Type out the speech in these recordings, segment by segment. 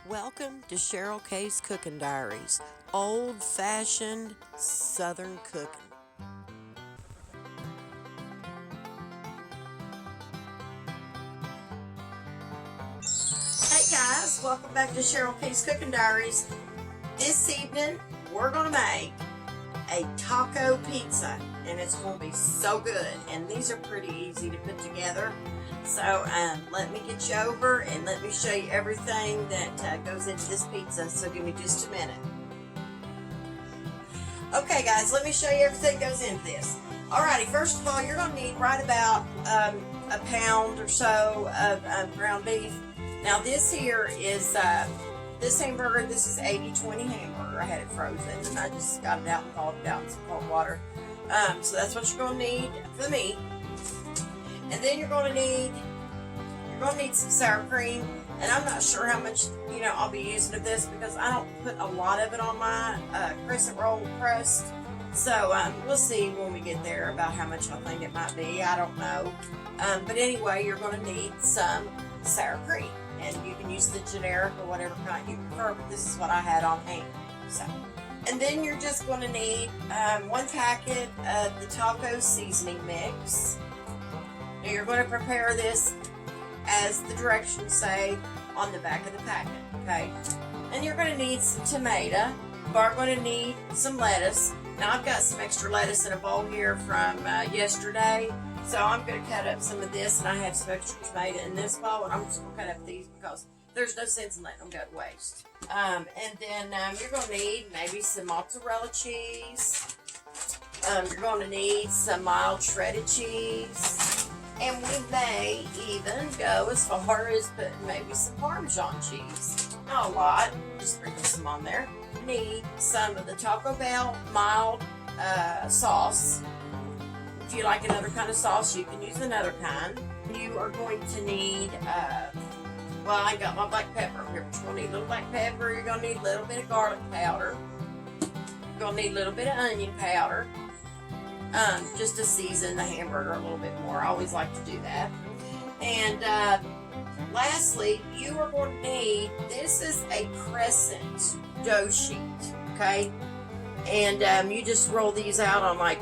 Welcome to Cheryl K's Cooking Diaries, old-fashioned Southern cooking. Hey guys, welcome back to Cheryl K's Cooking Diaries. This evening, we're going to make a taco pizza, and it's going to be so good. And these are pretty easy to put together. So let me get you over and let me show you everything that goes into this pizza. So give me just a minute. Okay guys, let me show you everything that goes into this. Alrighty, first of all, you're going to need right about a pound or so of ground beef. Now this here is, this hamburger, this is 80-20 hamburger. I had it frozen and I just got it out and thawed it out in some cold water. So that's what you're going to need for the meat. And then you're going to need some sour cream. And I'm not sure how much, I'll be using of this because I don't put a lot of it on my crescent roll crust. So we'll see when we get there about how much I think it might be. I don't know. But anyway, you're going to need some sour cream. And you can use the generic or whatever kind you prefer, but this is what I had on hand. So, and then you're just going to need 1 packet of the taco seasoning mix. Now you're going to prepare this as the directions say on the back of the packet, okay? And you're going to need some tomato. You are going to need some lettuce. Now I've got some extra lettuce in a bowl here from yesterday. So I'm going to cut up some of this, and I have some extra tomato in this bowl, and I'm just going to cut up these because there's no sense in letting them go to waste. And then you're going to need maybe some mozzarella cheese. You're going to need some mild shredded cheese. And we may even go as far as putting maybe some Parmesan cheese. Not a lot, just sprinkle some on there. You need some of the Taco Bell mild sauce. If you like another kind of sauce, you can use another kind. You are going to need, I got my black pepper here, but you're going to need a little black pepper. You're going to need a little bit of garlic powder. You're going to need a little bit of onion powder. Just to season the hamburger a little bit more. I always like to do that. And lastly, you are going to need, this is a crescent dough sheet, okay? And you just roll these out on like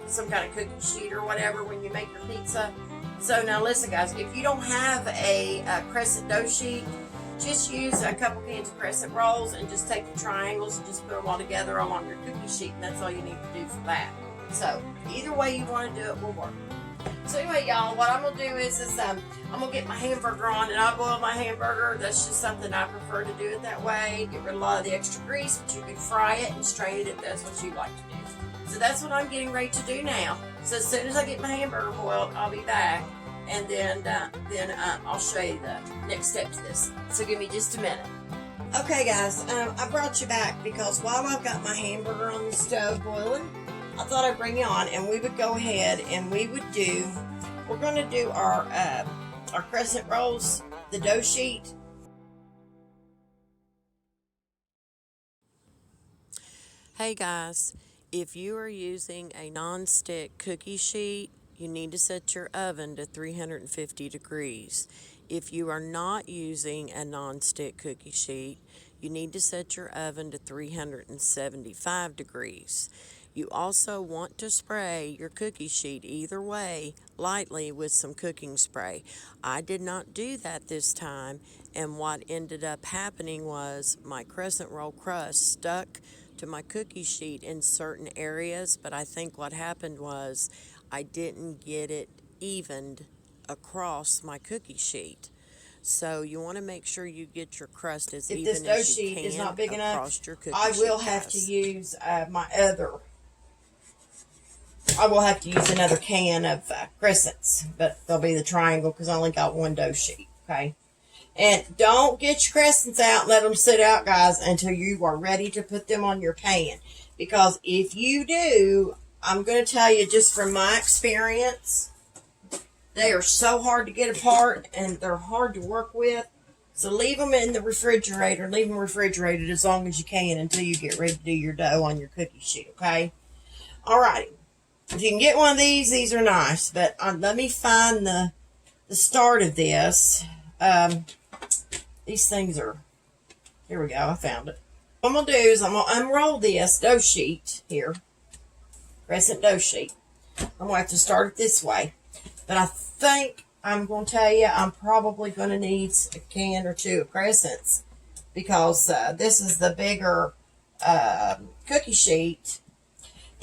some kind of cookie sheet or whatever when you make your pizza. So now listen guys, if you don't have a crescent dough sheet, just use a couple cans of crescent rolls and just take the triangles and just put them all together along your cookie sheet, and that's all you need to do for that. So either way you want to do it will work. So anyway, y'all, what I'm gonna do is I'm gonna get my hamburger on, and I'll boil my hamburger. That's just something I prefer to do it that way. Get rid of a lot of the extra grease, but you can fry it and strain it if that's what you like to do. So that's what I'm getting ready to do now. So as soon as I get my hamburger boiled, I'll be back, and then I'll show you the next step to this. So give me just a minute. Okay, guys, I brought you back because while I've got my hamburger on the stove boiling, I thought I'd bring you on, and we would go ahead and we're going to do our crescent rolls, the dough sheet. Hey guys, if you are using a non-stick cookie sheet, you need to set your oven to 350 degrees. If you are not using a non-stick cookie sheet, you need to set your oven to 375 degrees. You also want to spray your cookie sheet either way lightly with some cooking spray. I did not do that this time, and what ended up happening was my crescent roll crust stuck to my cookie sheet in certain areas, but I think what happened was I didn't get it evened across my cookie sheet. So you want to make sure you get your crust as even as you can. If this dough sheet is not big enough, I will have to use another can of crescents, but they'll be the triangle because I only got one dough sheet, okay? And don't get your crescents out and let them sit out, guys, until you are ready to put them on your pan. Because if you do, I'm going to tell you just from my experience, they are so hard to get apart and they're hard to work with. So leave them in the refrigerator. Leave them refrigerated as long as you can until you get ready to do your dough on your cookie sheet, okay? Alrighty. If you can get one of these are nice. But let me find the start of this. These things are Here we go, I found it. What I'm going to do is I'm going to unroll this dough sheet here. Crescent dough sheet. I'm going to have to start it this way. But I think I'm going to tell you I'm probably going to need a can or two of crescents. Because this is the bigger cookie sheet.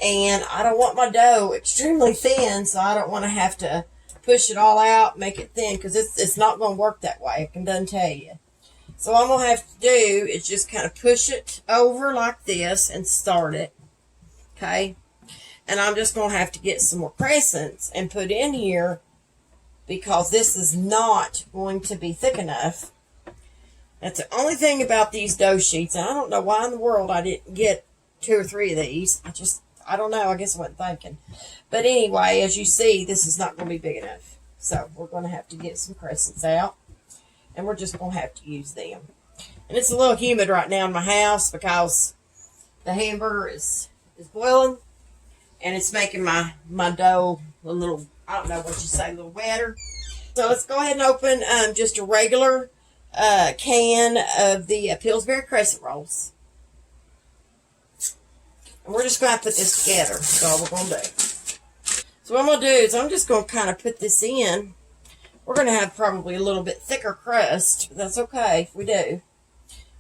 And I don't want my dough extremely thin. So I don't want to have to push it all out, make it thin. Because it's not going to work that way. I can done tell you. So what I'm going to have to do is just kind of push it over like this and start it. Okay. And I'm just going to have to get some more crescents and put in here because this is not going to be thick enough. That's the only thing about these dough sheets. And I don't know why in the world I didn't get 2 or 3 of these. I don't know. I guess I wasn't thinking. But anyway, as you see, this is not going to be big enough. So we're going to have to get some crescents out. And we're just going to have to use them. And it's a little humid right now in my house because the hamburger is boiling. And it's making my dough a little, I don't know what you say, a little wetter. So let's go ahead and open just a regular can of the Pillsbury crescent rolls. And we're just going to put this together. That's all we're going to do. So what I'm going to do is I'm just going to kind of put this in. We're going to have probably a little bit thicker crust, but that's okay if we do.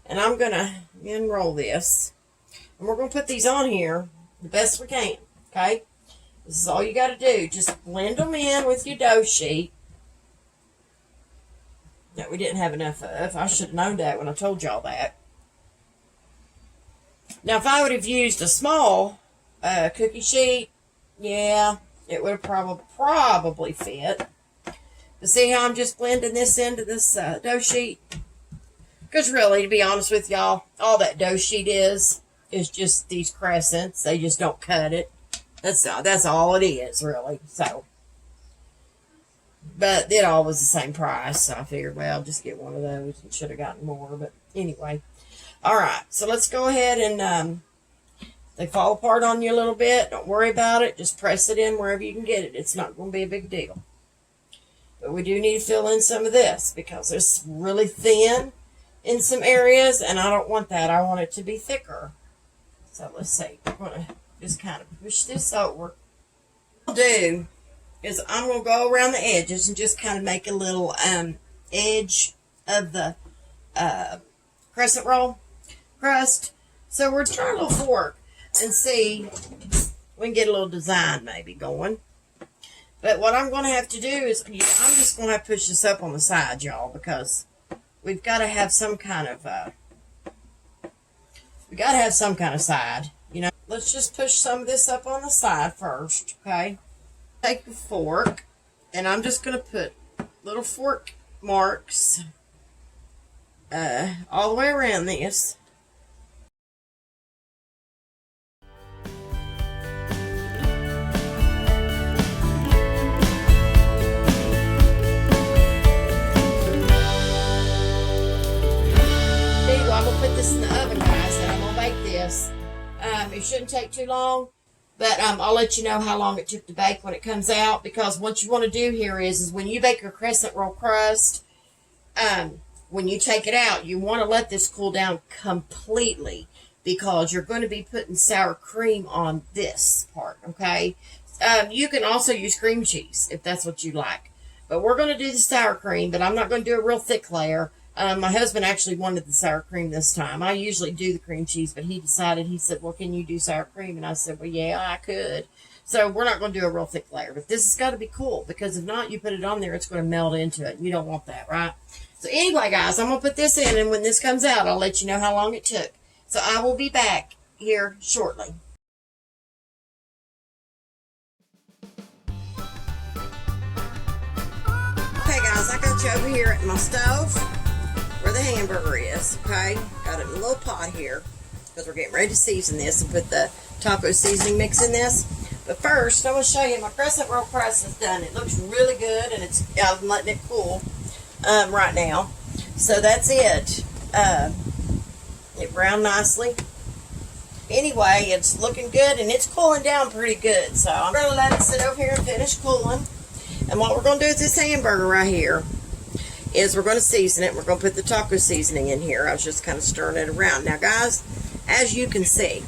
And I'm going to unroll this. And we're going to put these on here the best we can, okay? This is all you got to do. Just blend them in with your dough sheet that we didn't have enough of. I should have known that when I told y'all that. Now, if I would have used a small cookie sheet, yeah, it would have probably fit. But see how I'm just blending this into this dough sheet? Because really, to be honest with y'all, all that dough sheet is just these crescents. They just don't cut it. That's all it is, really. So, but it all was the same price. So I figured, well, just get one of those. And should have gotten more. But anyway. All right. So let's go ahead and they fall apart on you a little bit. Don't worry about it. Just press it in wherever you can get it. It's not going to be a big deal. But we do need to fill in some of this because it's really thin in some areas, and I don't want that. I want it to be thicker. So let's see. We're going to just kind of push this over. What I'll do is I'm going to go around the edges and just kind of make a little edge of the crescent roll crust. So we're trying a little fork and see if we can get a little design maybe going. But what I'm going to have to do is, I'm just going to have to push this up on the side, y'all, because we've got to have some kind of, side, you know. Let's just push some of this up on the side first, okay? Take a fork, and I'm just going to put little fork marks all the way around this. I'm going to put this in the oven, guys, and I'm going to bake this. It shouldn't take too long, but I'll let you know how long it took to bake when it comes out, because what you want to do here is when you bake your crescent roll crust, when you take it out, you want to let this cool down completely, because you're going to be putting sour cream on this part, okay? You can also use cream cheese if that's what you like, but we're going to do the sour cream, but I'm not going to do a real thick layer. My husband actually wanted the sour cream this time. I usually do the cream cheese, but he said, well, can you do sour cream? And I said, well, yeah, I could. So we're not going to do a real thick layer, but this has got to be cool, because if not, you put it on there, it's going to melt into it. You don't want that, right? So anyway, guys, I'm going to put this in, and when this comes out, I'll let you know how long it took. So I will be back here shortly. Okay, guys, I got you over here at my stove where the hamburger is, okay? Got it in a little pot here because we're getting ready to season this and put the taco seasoning mix in this. But first, I'm going to show you my crescent roll crust is done. It looks really good, and I'm letting it cool right now. So that's it. It browned nicely. Anyway, it's looking good, and it's cooling down pretty good. So I'm going to let it sit over here and finish cooling. And what we're going to do with this hamburger right here is we're going to season it. We're going to put the taco seasoning in here. I was just kind of stirring it around. Now, guys, as you can see,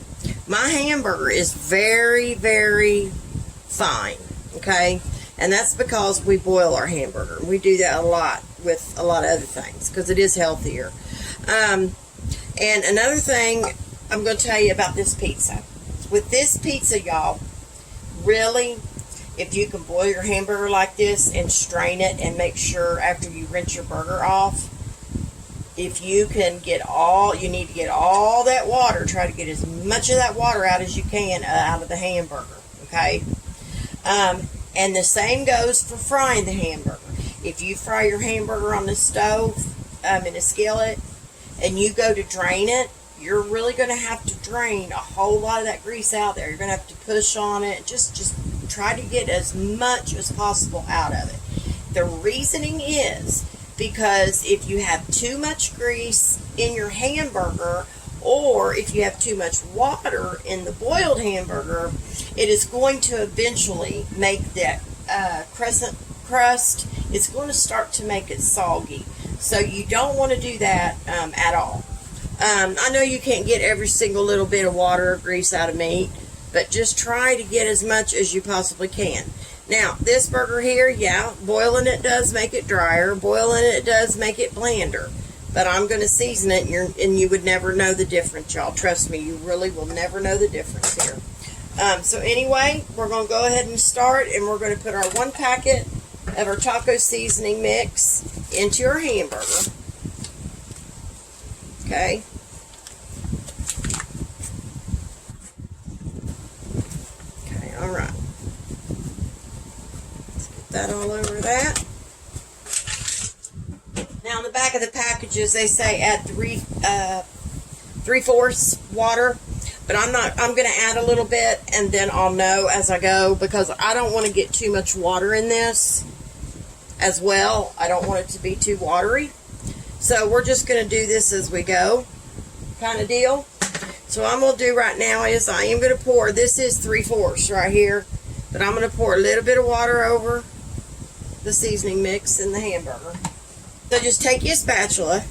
my hamburger is very, very fine, okay? And that's because we boil our hamburger. We do that a lot with a lot of other things because it is healthier. And another thing I'm going to tell you about this pizza. With this pizza, y'all, really, if you can boil your hamburger like this and strain it and make sure after you rinse your burger off, if you can get you need to get all that water, try to get as much of that water out as you can out of the hamburger, okay? And the same goes for frying the hamburger. If you fry your hamburger on the stove, in a skillet, and you go to drain it, you're really going to have to drain a whole lot of that grease out there. You're going to have to push on it. Just try to get as much as possible out of it. The reasoning is because if you have too much grease in your hamburger, or if you have too much water in the boiled hamburger, it is going to eventually make that crescent crust, it's going to start to make it soggy. So you don't want to do that at all. I know you can't get every single little bit of water or grease out of meat, but just try to get as much as you possibly can. Now, this burger here, yeah, boiling it does make it drier. Boiling it does make it blander. But I'm going to season it, and you would never know the difference, y'all. Trust me, you really will never know the difference here. So anyway, we're going to go ahead and start, and we're going to put our 1 packet of our taco seasoning mix into our hamburger. Okay. Okay, all right. Let's get that all over that. Now, on the back of the packages, they say add 3/4 water, but I'm going to add a little bit, and then I'll know as I go, because I don't want to get too much water in this as well. I don't want it to be too watery. So we're just going to do this as we go kind of deal. So what I'm going to do right now is I am going to pour, this is 3/4 right here, but I'm going to pour a little bit of water over the seasoning mix in the hamburger. So just take your spatula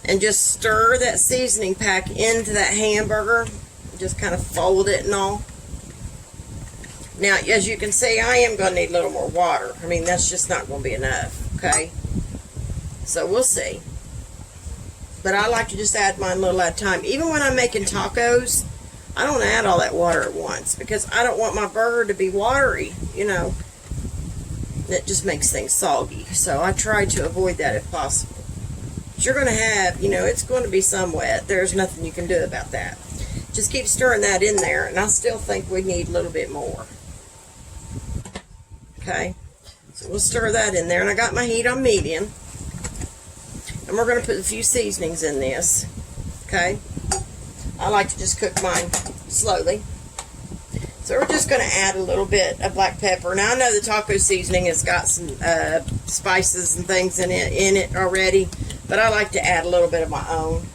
and just stir that seasoning pack into that hamburger. Just kind of fold it and all. Now, as you can see, I am going to need a little more water. I mean, that's just not going to be enough, okay? So we'll see. But I like to just add mine a little at a time. Even when I'm making tacos, I don't add all that water at once because I don't want my burger to be watery, you know. It just makes things soggy. So I try to avoid that if possible. But you're going to have, you know, it's going to be some wet. There's nothing you can do about that. Just keep stirring that in there, and I still think we need a little bit more. Okay, so we'll stir that in there, and I got my heat on medium. And we're going to put a few seasonings in this. Okay, I like to just cook mine slowly. So we're just going to add a little bit of black pepper. Now, I know the taco seasoning has got some spices and things in it already, but I like to add a little bit of my own.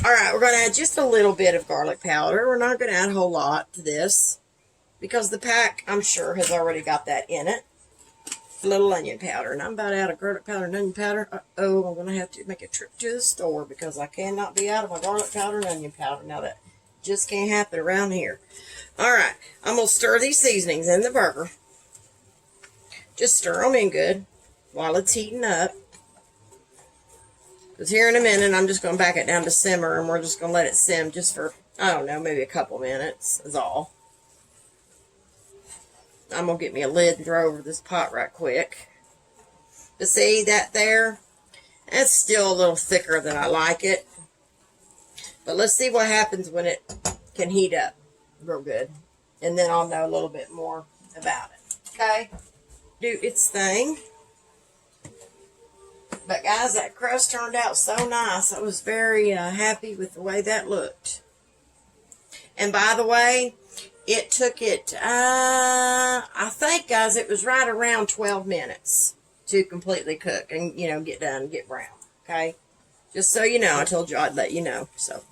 All right, we're going to add just a little bit of garlic powder. We're not going to add a whole lot to this because the pack, I'm sure, has already got that in it. A little onion powder, and I'm about out of garlic powder and onion powder. Uh-oh, I'm going to have to make a trip to the store because I cannot be out of my garlic powder and onion powder. Now, that just can't happen around here. All right, I'm going to stir these seasonings in the burger. Just stir them in good while it's heating up. Because here in a minute, I'm just going to back it down to simmer, and we're just going to let it sim just for, I don't know, maybe a couple minutes is all. I'm going to get me a lid and throw over this pot right quick. But see, that there, that's still a little thicker than I like it. But let's see what happens when it can heat up real good. And then I'll know a little bit more about it. Okay? Do its thing. But guys, that crust turned out so nice. I was very happy with the way that looked. And by the way, it took it, I think, guys, it was right around 12 minutes to completely cook and, you know, get done, get brown. Okay? Just so you know, I told you I'd let you know. So,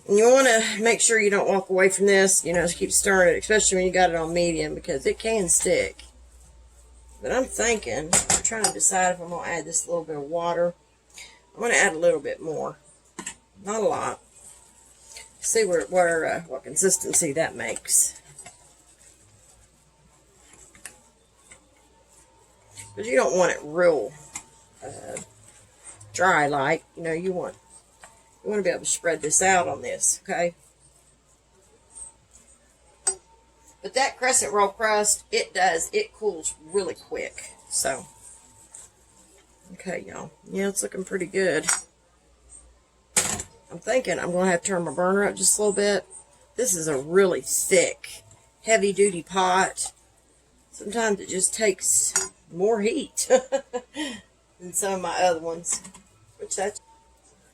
and you want to make sure you don't walk away from this, you know, just keep stirring it, especially when you got it on medium because it can stick. But I'm trying to decide if I'm going to add this little bit of water. I'm going to add a little bit more. Not a lot. See what consistency that makes. Because you don't want it real dry like. You know, you want to be able to spread this out on this, okay? But that crescent roll crust, it cools really quick. So, okay, y'all. Yeah, it's looking pretty good. I'm thinking I'm going to have to turn my burner up just a little bit. This is a really thick, heavy-duty pot. Sometimes it just takes more heat than some of my other ones. Which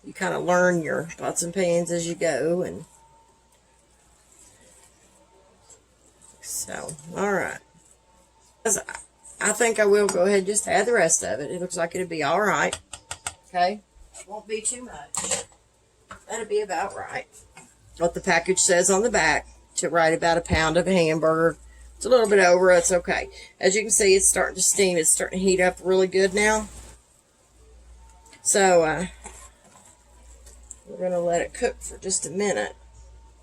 you kind of learn your pots and pans as you go. And so, alright. I think I will go ahead and just add the rest of it. It looks like it'll be alright. Okay? Won't be too much. That'll be about right. What the package says on the back, to write about a pound of hamburger. It's a little bit over, it's okay. As you can see, it's starting to steam. It's starting to heat up really good now. So, we're going to let it cook for just a minute.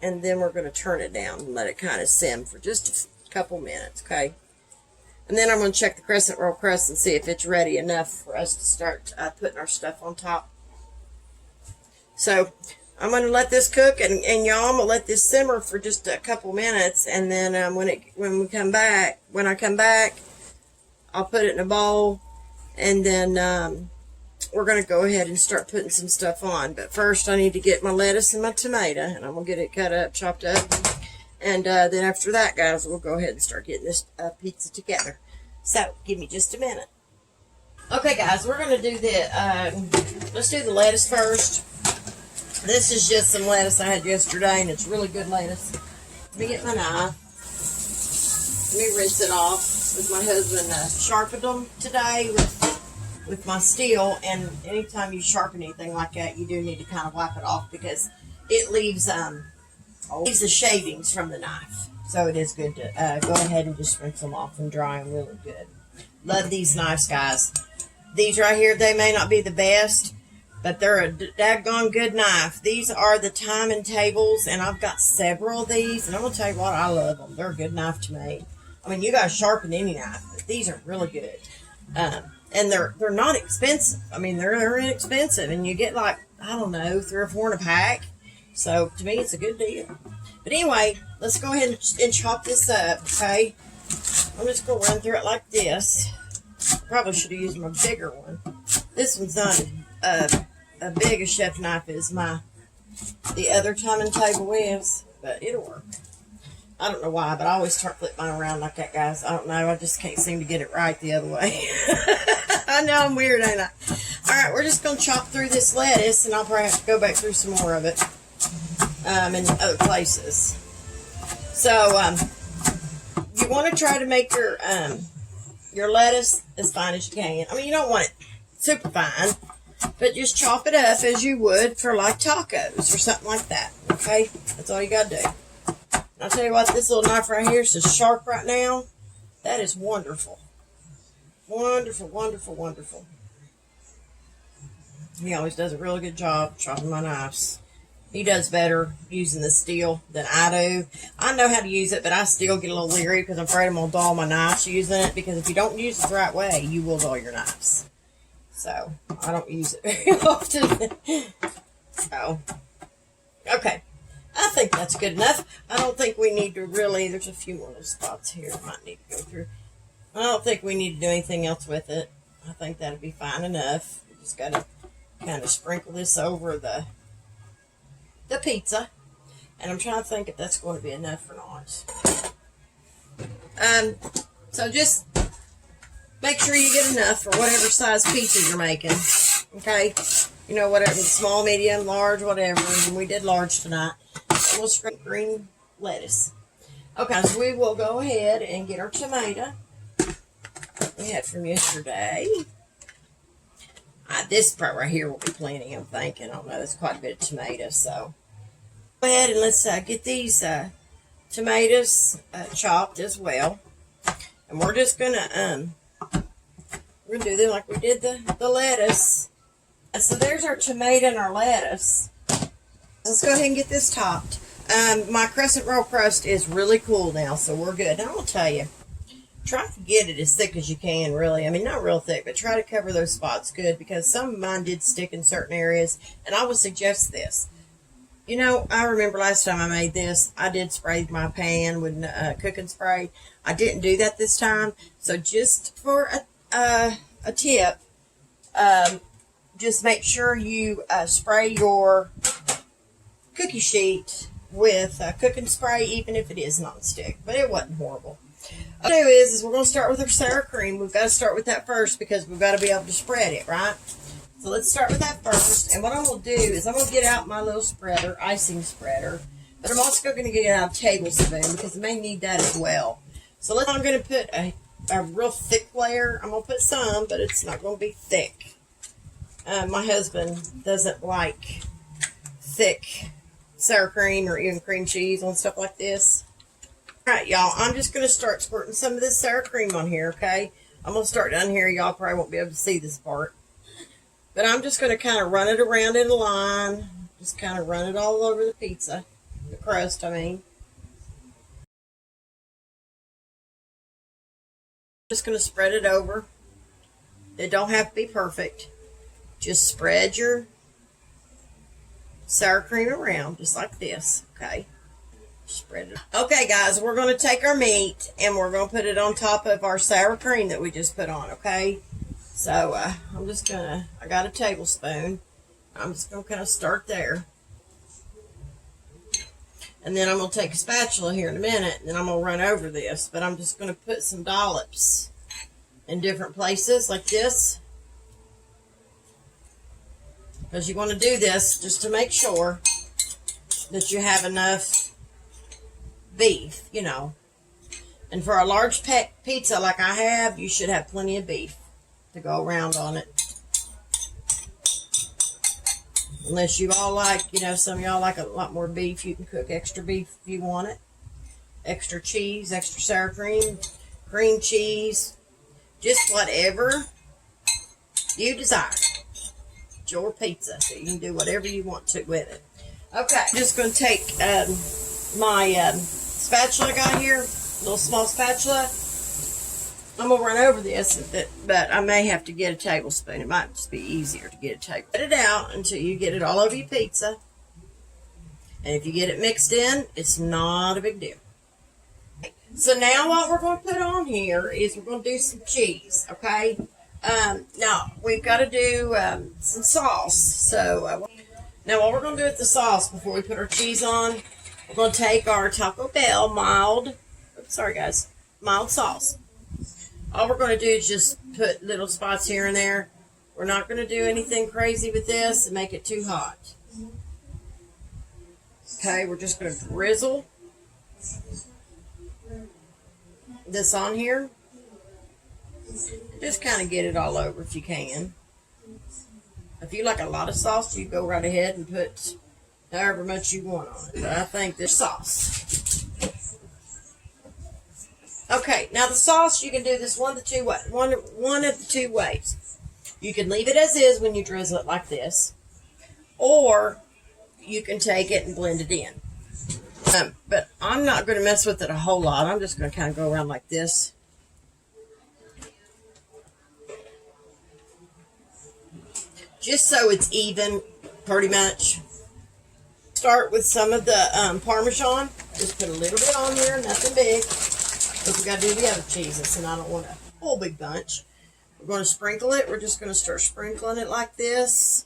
And then we're going to turn it down and let it kind of sim for just a couple minutes, okay? And then I'm going to check the crescent roll crust and see if it's ready enough for us to start putting our stuff on top. So, I'm going to let this cook, and y'all, I'm going to let this simmer for just a couple minutes, and then when I come back, I'll put it in a bowl, and then we're going to go ahead and start putting some stuff on. But first, I need to get my lettuce and my tomato, and I'm going to get it cut up, chopped up, and then after that, guys, we'll go ahead and start getting this pizza together. So, give me just a minute. Okay, guys, we're going to do let's do the lettuce first. This is just some lettuce I had yesterday, and it's really good lettuce. Let me get my knife. Let me rinse it off. With my husband sharpened them today with my steel, and anytime you sharpen anything like that, you do need to kind of wipe it off because it leaves the shavings from the knife. So it is good to go ahead and just rinse them off and dry them really good. Love these knives, guys. These right here, they may not be the best, but they're a daggone good knife. These are the time and tables, and I've got several of these, and I'm going to tell you what, I love them. They're a good knife to make. I mean, you guys sharpen any knife, but these are really good. And they're not expensive. I mean, they're inexpensive, and you get like, I don't know, 3 or 4 in a pack. So, to me, it's a good deal. But anyway, let's go ahead and chop this up, okay? I'm just going to run through it like this. I probably should have used my bigger one. This one's not a big a chef knife as the other time and table is, but it'll work. I don't know why, but I always start flipping mine around like that, guys. I don't know. I just can't seem to get it right the other way. I know I'm weird, ain't I? All right, we're just going to chop through this lettuce, and I'll probably have to go back through some more of it in other places. So, you want to try to make your lettuce as fine as you can. I mean, you don't want it super fine, but just chop it up as you would for like tacos or something like that, okay? That's all you got to do. I'll tell you what, this little knife right here is so sharp right now. That is wonderful. Wonderful, wonderful, wonderful. He always does a really good job chopping my knives. He does better using the steel than I do. I know how to use it, but I still get a little leery because I'm afraid I'm going to dull my knives using it, because if you don't use it the right way, you will dull your knives. So, I don't use it very often. So, okay. I think that's good enough. I don't think we need to really, there's a few more little spots here I might need to go through. I don't think we need to do anything else with it. I think that'll be fine enough. We just got to kind of sprinkle this over the pizza. And I'm trying to think if that's going to be enough or not. So just make sure you get enough for whatever size pizza you're making. Okay? You know, whatever, small, medium, large, whatever. And we did large tonight. We'll sprinkle green lettuce. Okay, so we will go ahead and get our tomato we had from yesterday. This part right here will be plenty, I'm thinking. I don't know, there's quite a bit of tomato, so go ahead and let's get these tomatoes chopped as well. And we're just going to We're going to do them like we did the lettuce. And so there's our tomato and our lettuce. Let's go ahead and get this topped. My crescent roll crust is really cool now, so we're good. And I'm going to tell you, try to get it as thick as you can, really. I mean, not real thick, but try to cover those spots good, because some of mine did stick in certain areas. And I would suggest this. You know, I remember last time I made this, I did spray my pan with cooking spray. I didn't do that this time. So just for a tip, just make sure you spray your cookie sheet with cooking spray, even if it is nonstick. But it wasn't horrible. What I'll do is we're going to start with our sour cream. We've got to start with that first because we've got to be able to spread it, right? So let's start with that first. And what I'm going to do is I'm going to get out my little spreader, icing spreader. But I'm also going to get out a tablespoon because I may need that as well. So I'm going to put a real thick layer. I'm going to put some, but it's not going to be thick. My husband doesn't like thick sour cream or even cream cheese on stuff like this. All right, y'all, I'm just going to start squirting some of this sour cream on here, okay? I'm going to start down here. Y'all probably won't be able to see this part. But I'm just going to kind of run it around in a line. Just kind of run it all over the pizza. The crust, I mean. Just going to spread it over. It don't have to be perfect. Just spread your sour cream around, just like this, okay? Spread it. Okay, guys, we're going to take our meat and we're going to put it on top of our sour cream that we just put on, okay? So, I'm just going to, I got a tablespoon. I'm just going to kind of start there. And then I'm going to take a spatula here in a minute, and then I'm going to run over this. But I'm just going to put some dollops in different places like this. Because you want to do this just to make sure that you have enough beef, you know. And for a large pizza like I have, you should have plenty of beef to go around on it. Unless you all like, you know, some of y'all like a lot more beef, you can cook extra beef if you want it. Extra cheese, extra sour cream, cream cheese, just whatever you desire. It's your pizza, so you can do whatever you want to with it. Okay, I'm just going to take my spatula I got here, little small spatula. I'm going to run over this, but I may have to get a tablespoon. It might just be easier to get a tablespoon. Put it out until you get it all over your pizza. And if you get it mixed in, it's not a big deal. So now what we're going to put on here is we're going to do some cheese, okay? Now, we've got to do some sauce. So now what we're going to do with the sauce before we put our cheese on, we're going to take our Taco Bell mild sauce. All we're going to do is just put little spots here and there. We're not going to do anything crazy with this and make it too hot. Okay, we're just going to drizzle this on here. Just kind of get it all over if you can. If you like a lot of sauce, you go right ahead and put however much you want on it. But I think this sauce. Okay, now the sauce, you can do this one of the two ways. You can leave it as is when you drizzle it like this, or you can take it and blend it in. But I'm not going to mess with it a whole lot. I'm just going to kind of go around like this. Just so it's even, pretty much. Start with some of the Parmesan. Just put a little bit on here, nothing big. Because we got to do the other cheeses, and I don't want a whole big bunch. We're going to sprinkle it. We're just going to start sprinkling it like this.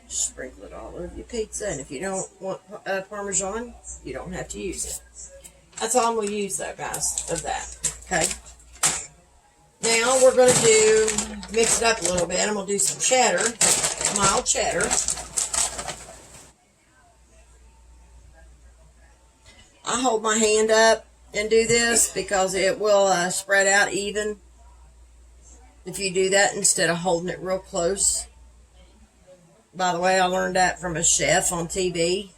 Sprinkle it all over your pizza, and if you don't want Parmesan, you don't have to use it. That's all I'm going to use, though, guys, of that. Okay? Now we're going to mix it up a little bit. I'm going to do some cheddar, mild cheddar. I hold my hand up and do this because it will spread out even if you do that instead of holding it real close. By the way, I learned that from a chef on TV.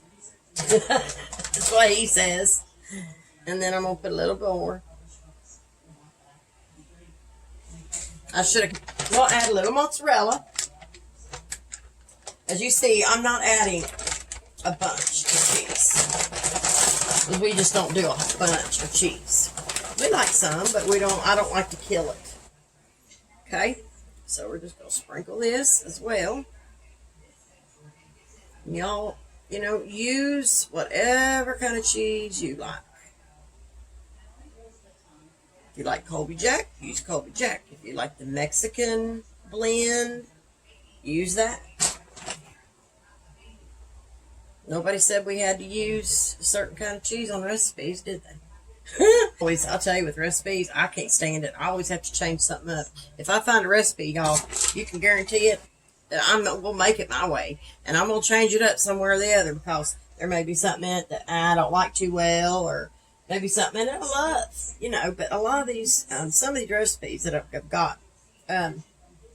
That's what he says. And then I'm going to put a little more. I should have, well, add a little mozzarella. As you see, I'm not adding a bunch of cheese. Because we just don't do a bunch of cheese. We like some, but I don't like to kill it. Okay, so we're just going to sprinkle this as well. Y'all, use whatever kind of cheese you like. If you like Colby Jack, use Colby Jack. If you like the Mexican blend, use that. Nobody said we had to use a certain kind of cheese on recipes, did they? I'll tell you, with recipes, I can't stand it. I always have to change something up. If I find a recipe, y'all, you can guarantee it that we'll make it my way. And I'm going to change it up somewhere or the other because there may be something in it that I don't like too well, or maybe something in it I love, But a lot of these, some of these recipes that I've got, that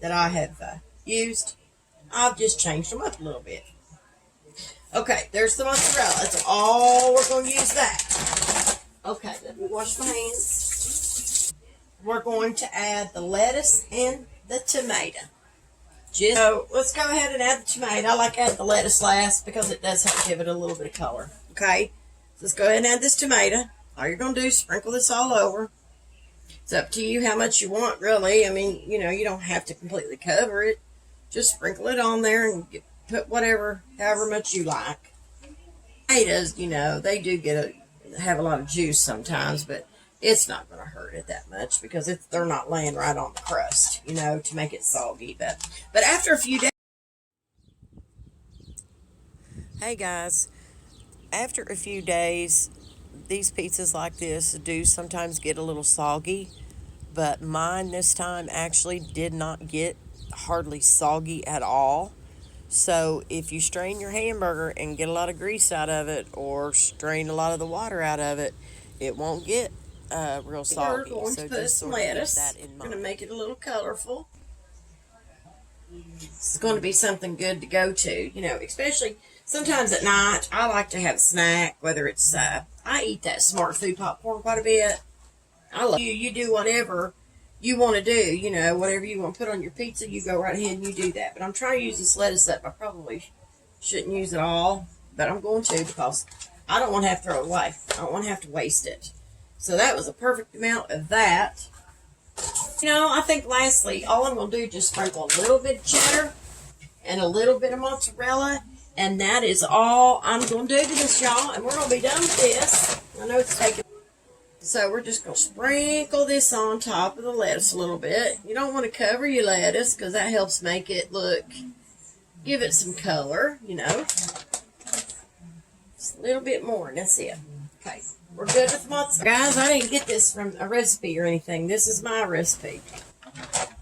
I have used, I've just changed them up a little bit. Okay, there's the mozzarella. That's all we're going to use that. Okay, let me wash my hands. We're going to add the lettuce and the tomato. So let's go ahead and add the tomato. I like to add the lettuce last because it does help give it a little bit of color. Okay, so let's go ahead and add this tomato. All you're going to do is sprinkle this all over. It's up to you how much you want, really. I mean, you don't have to completely cover it. Just sprinkle it on there and put however much you like. Tomatoes, they do have a lot of juice sometimes, but it's not going to hurt it that much because they're not laying right on the crust, to make it soggy. But after a few days, hey guys, after a few days, these pizzas like this do sometimes get a little soggy, but mine this time actually did not get hardly soggy at all. So if you strain your hamburger and get a lot of grease out of it, or strain a lot of the water out of it, it won't get real soggy. We're going to put some lettuce. That in mind. We're going to make it a little colorful. It's going to be something good to go to, especially sometimes at night. I like to have a snack, whether it's, I eat that Smart Food popcorn quite a bit. I love you do whatever you want to do, whatever you want to put on your pizza, you go right ahead and you do that. But I'm trying to use this lettuce up. I probably shouldn't use it all, but I'm going to because I don't want to have to throw it away. I don't want to have to waste it. So that was a perfect amount of that. I think lastly, all I'm going to do is just sprinkle a little bit of cheddar and a little bit of mozzarella, and that is all I'm going to do to this, y'all. And we're going to be done with this. I know it's taking... So we're just going to sprinkle this on top of the lettuce a little bit. You don't want to cover your lettuce because that helps make it give it some color, Just a little bit more, and that's it. Okay, we're good with mozzarella. Guys, I didn't get this from a recipe or anything. This is my recipe.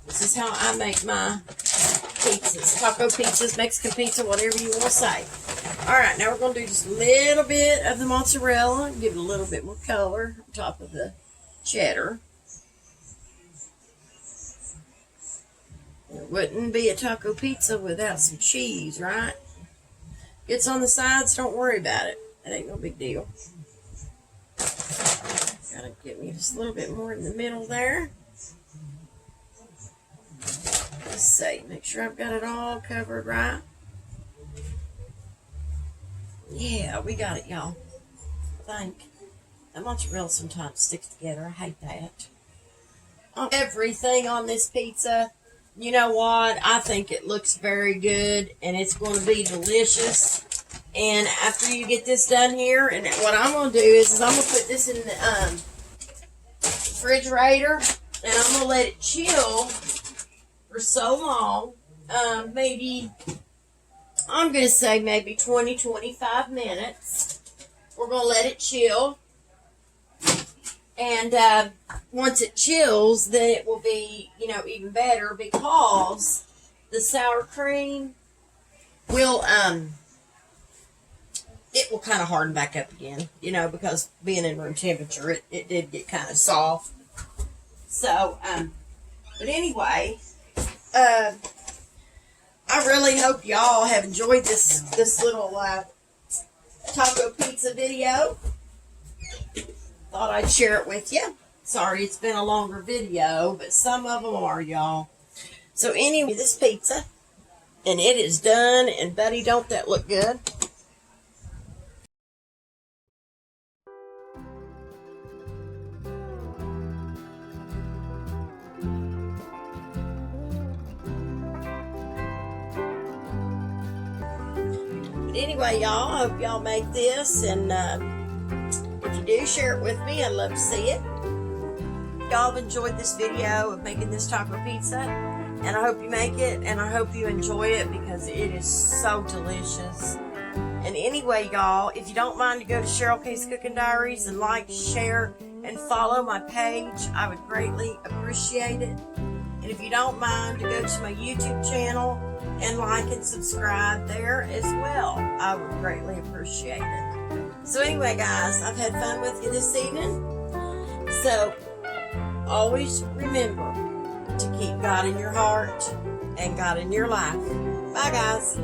This is how I make my pizzas. Taco pizzas, Mexican pizza, whatever you want to say. Alright, now we're going to do just a little bit of the mozzarella. Give it a little bit more color on top of the cheddar. It wouldn't be a taco pizza without some cheese, right? Gets on the sides, don't worry about it. That ain't no big deal. Gotta get me just a little bit more in the middle there. Let's see, make sure I've got it all covered right. Yeah, we got it, y'all. I think. That mozzarella sometimes sticks together. I hate that. Everything on this pizza, you know what? I think it looks very good, and it's going to be delicious. And after you get this done here, and what I'm going to do is I'm going to put this in the refrigerator, and I'm going to let it chill for so long, maybe... I'm going to say maybe 20, 25 minutes. We're going to let it chill. And once it chills, then it will be, even better because the sour cream will, it will kind of harden back up again, because being in room temperature, it did get kind of soft. So, but anyway, I really hope y'all have enjoyed this little taco pizza video. Thought I'd share it with you. Sorry it's been a longer video, but some of them are, y'all. So anyway, this pizza, and it is done, and buddy, don't that look good? But anyway, y'all, I hope y'all make this, and if you do, share it with me. I'd love to see it. Y'all have enjoyed this video of making this taco pizza, and I hope you make it, and I hope you enjoy it because it is so delicious. And anyway, y'all, if you don't mind to go to Cheryl K's Cooking Diaries and like, share, and follow my page, I would greatly appreciate it. And if you don't mind to go to my YouTube channel and like and subscribe there as well, I would greatly appreciate it. So anyway, guys, I've had fun with you this evening. So always remember to keep God in your heart and God in your life. Bye, guys.